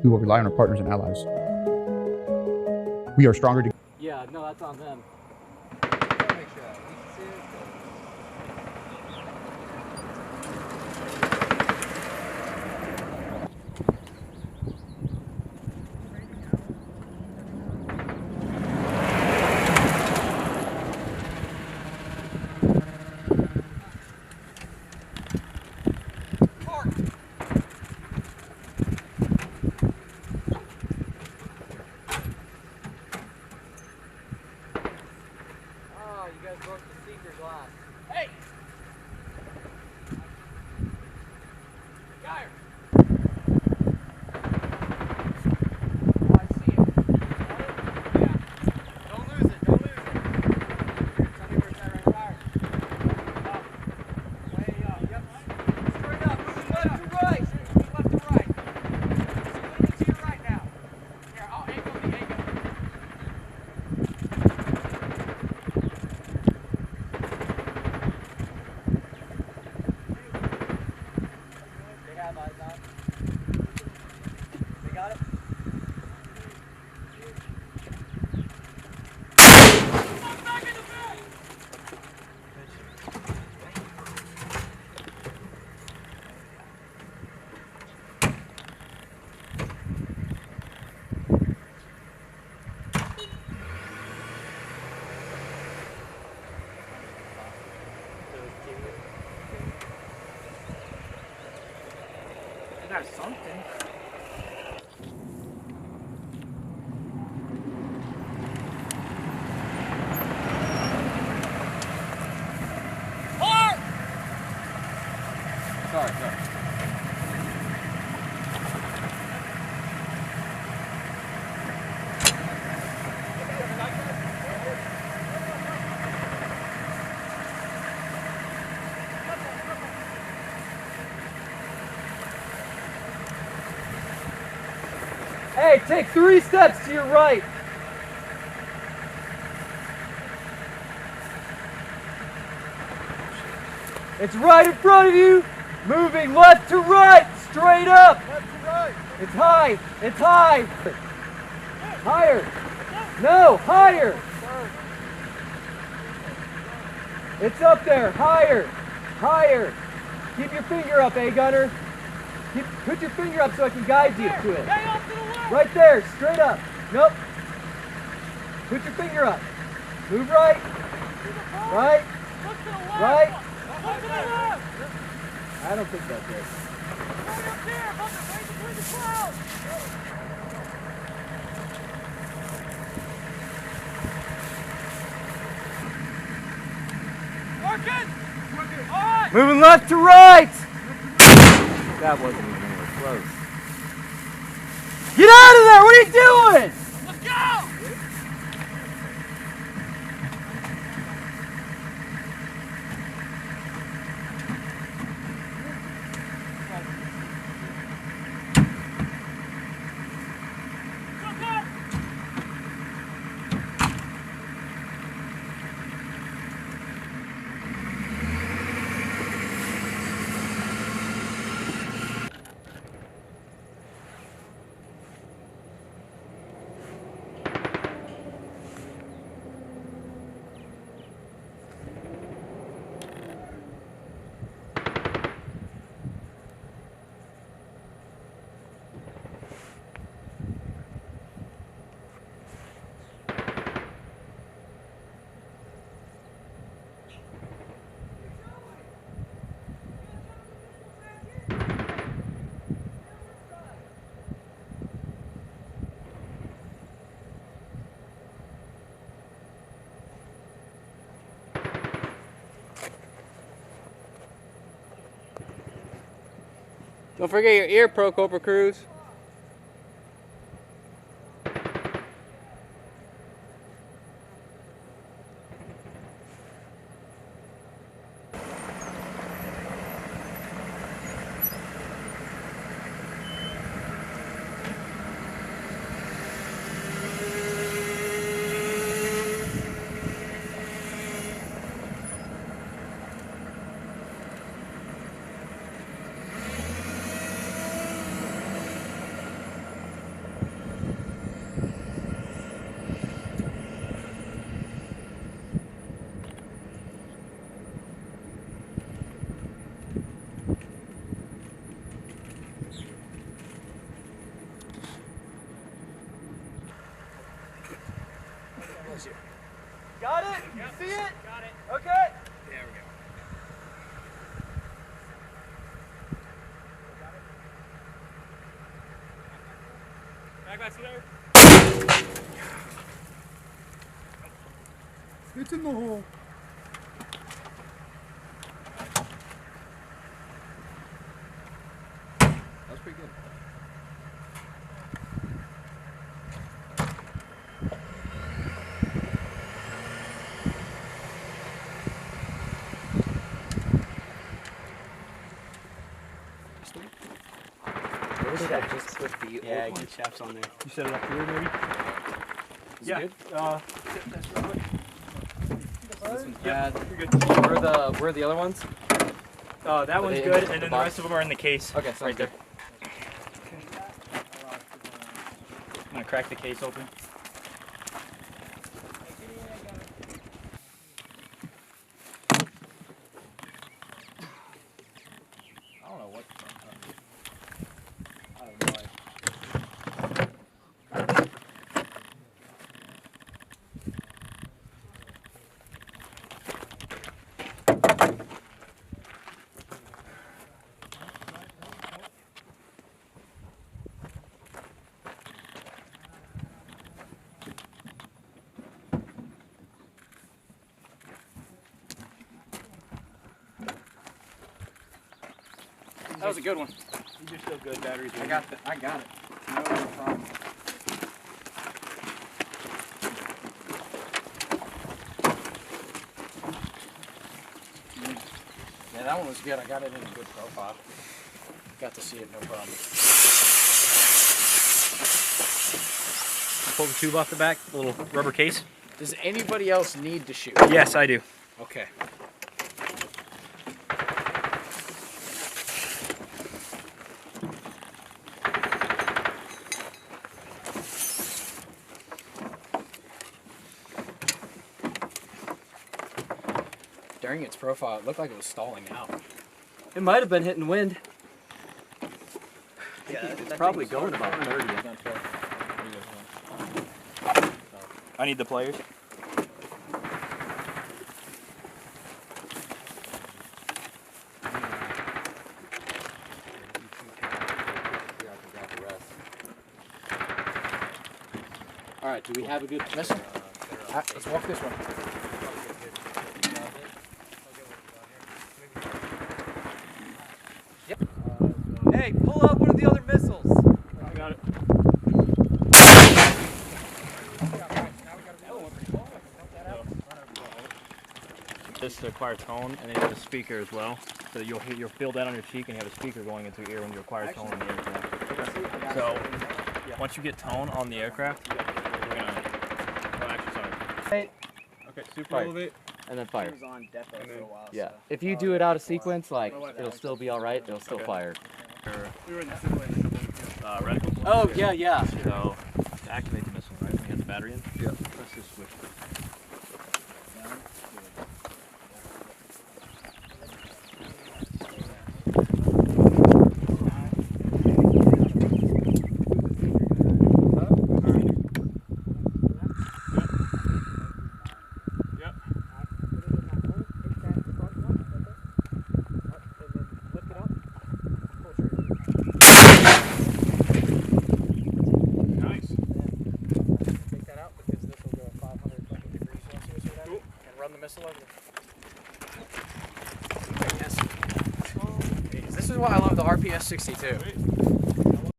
We will rely on our partners and allies. We are stronger together. Yeah, no, that's on them. Got something. Sorry. Hey, take 3 steps to your right. It's right in front of you. Moving left to right, straight up. Left to right. It's high. It's high. Higher. No, higher. It's up there. Higher. Higher. Keep your finger up, gunner. Put your finger up so I can guide you to it. Right there, straight up. Nope. Put your finger up. Move right. Right. Right. I don't think that's it. Right up there, right between the clouds. Working. All right. Moving left to right. That wasn't even anywhere close. Get out of there! What are you doing? Let's go! Don't forget your ear, Pro Cobra Crews. easier. Got it? Yep. You see it? Got it. Okay. There we go. Back there. It's in the hole. That's pretty good. Just put the Yeah, old one. get chaps on there. You set it up here, maybe? Yeah. Good? That's real quick. This one's Yeah, bad. you're good. Where are the other ones? That one's they good, in and the then the box? rest of them are in the case. Okay, sounds right good. there. I'm gonna crack the case open. I don't know what. I have no idea. That was a good one. These are still good batteries. I got it. No problem. Yeah, that one was good. I got it in a good profile. Got to see it, no problem. Pull the tube off the back, the little rubber case. Does anybody else need to shoot? Yes, I do. Okay. During its profile, it looked like it was stalling out. It might have been hitting wind. Yeah, It's probably going about 30. I need the players. All right, do we have a good missile? Let's walk this one. Hey, pull out one of the other missiles. I got it. This acquire tone, and then you have a speaker as well. So you'll feel that on your cheek, and you have a speaker going into your ear when you acquire tone on the aircraft. So once you get tone on the aircraft, we're gonna. Oh, actually, sorry. Hey, Okay, super Fire. elevate. and then fire. was on depot for a while. Yeah. If you do it out of sequence, like it'll still be all right. It'll still Okay. fire. We were in the simulator. Reticle. Oh yeah, yeah. So to activate the missile, right? When you have the battery in. Yeah. Press this switch. Run the missile over there. Yes. This is why I love the RPS-62.